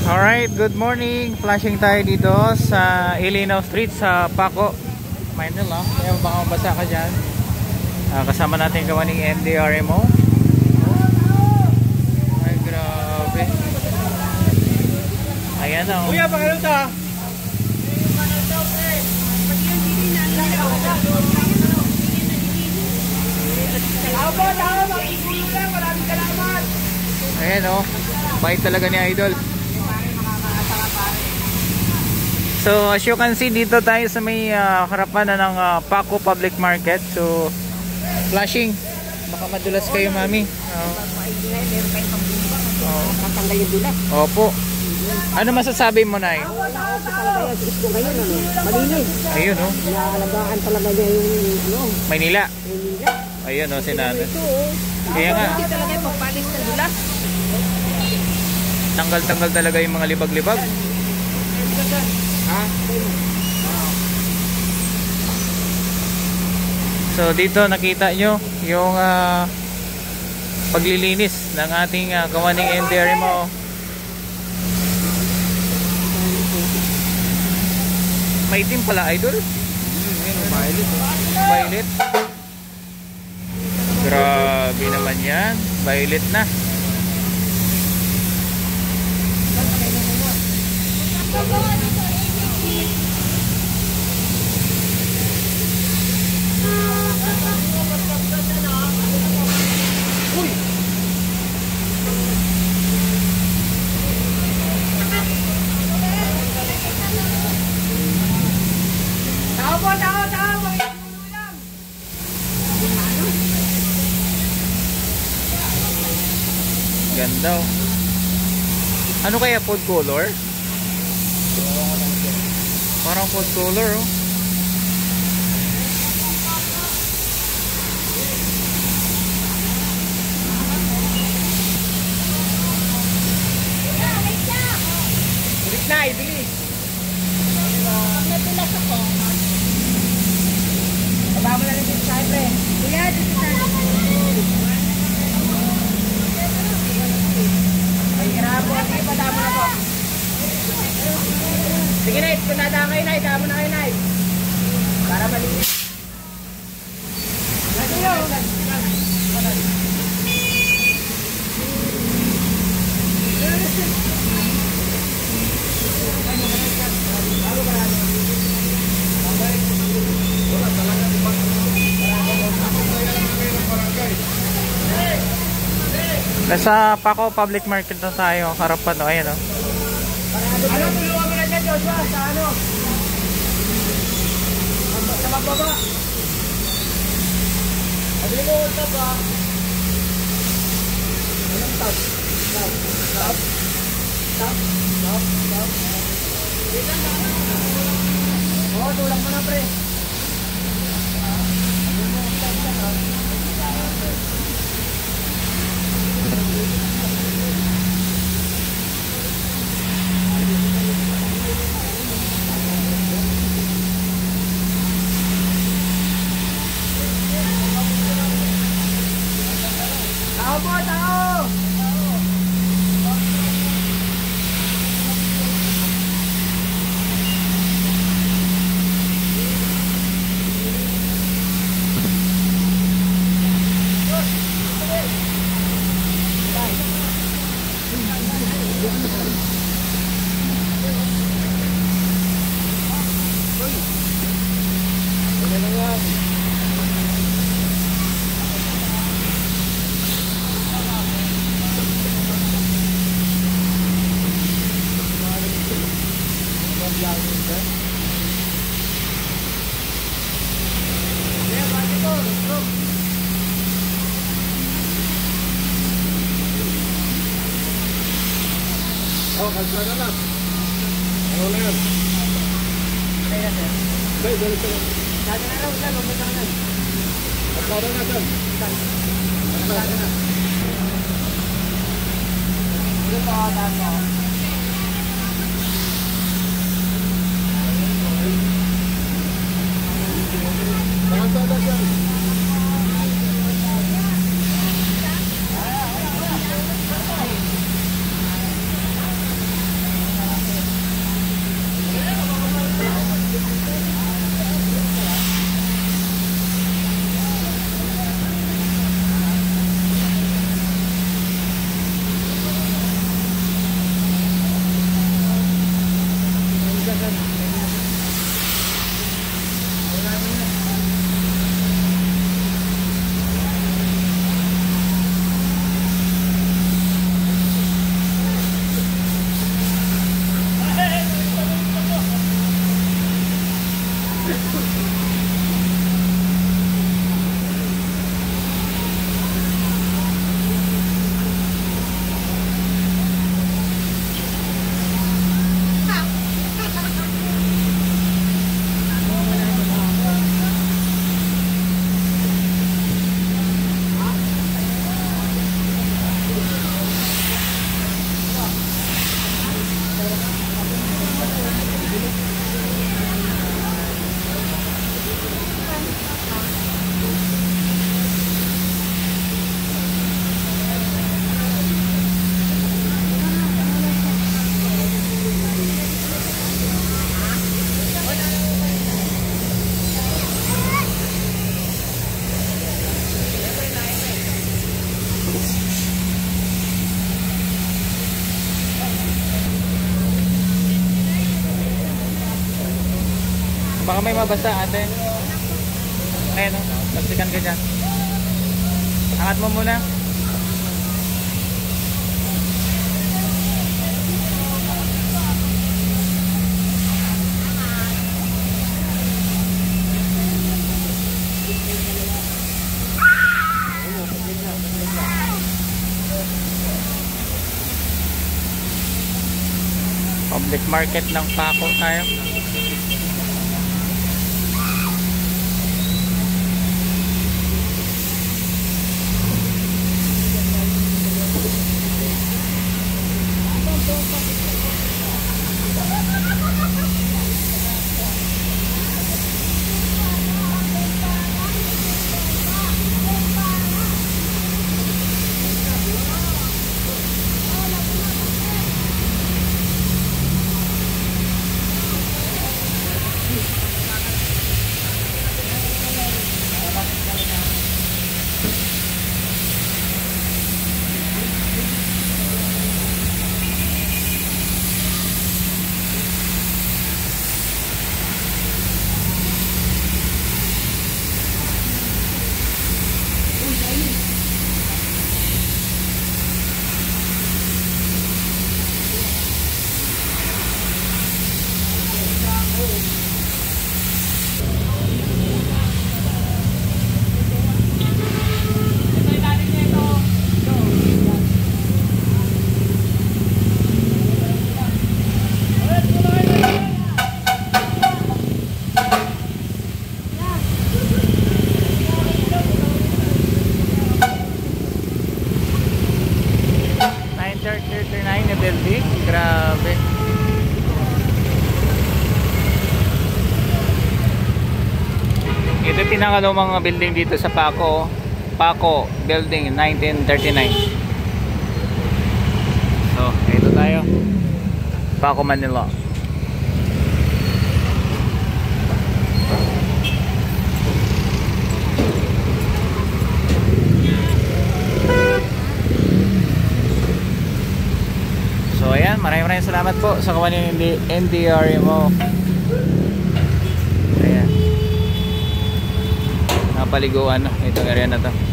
Alright, good morning. Flashing tayo dito sa Ilinaw Street sa Paco, Manila. Kaya baka mabasa ka dyan. Kasama natin gawa ng MDRMO. Ay, grabe. Ayan o. Kuya, pakilala ta. Ayan o. Bait talaga ni Idol. So as you can see, dito tayo sa may harapan na ng Paco Public Market. So flashing, baka madulas kayo, mami. Opo. Ano masasabi mo, Nay? Ayun o. Naalagaan talaga niya yung Maynila. Ayun o, sinana. Kaya nga, tanggal-tanggal talaga yung mga libag-libag. So dito nakita nyo yung paglilinis ng ating kawaning MDRMO. Maitim pala, Idol. Violet. Grabe naman yan. Violet na. Ganda oh. Ano kaya food color? Parang food color oh. Bilis na, bilis. nadulas ako. Baba mo na rin dito sa pre. Kuya, dito sa Ay, grabe. Sige, padamo na po. Sige, Night. Kung nadaan kayo, Night. Damo na kayo, Night. Para malinis. Nasa Paco Public Market na tayo, harapan o, ayan o. Ano, tulungan mo na dyan, Joshua, sa ano? Sa magbaba. Abili mo, tab ha. Anong tab? Tab? Tab? Tab? Tab? Tab? Oo, tulang mo na, pre. Abili mo, tab ha. Tao po, tao! Oh, kalsada na. Ano na yan? Kaya sir. Bay, balik ka na. Sada na raw, sir. Lumita na. Kalsada na, sir. Sada na. Ito po, tama. Kalsada, sir. Baka may mabasa ate. Ayan o, pagsikan ka dyan. Angat mo muna. Public market ng Paco tayo. Building, grabe. Ito pinakalumang mga building dito sa Paco. Paco Building 1939. So, ito tayo. Paco, Manila. So ayan, maraming salamat po sa kawan ng NDRMO. Ayan, napaliguan itong area na to.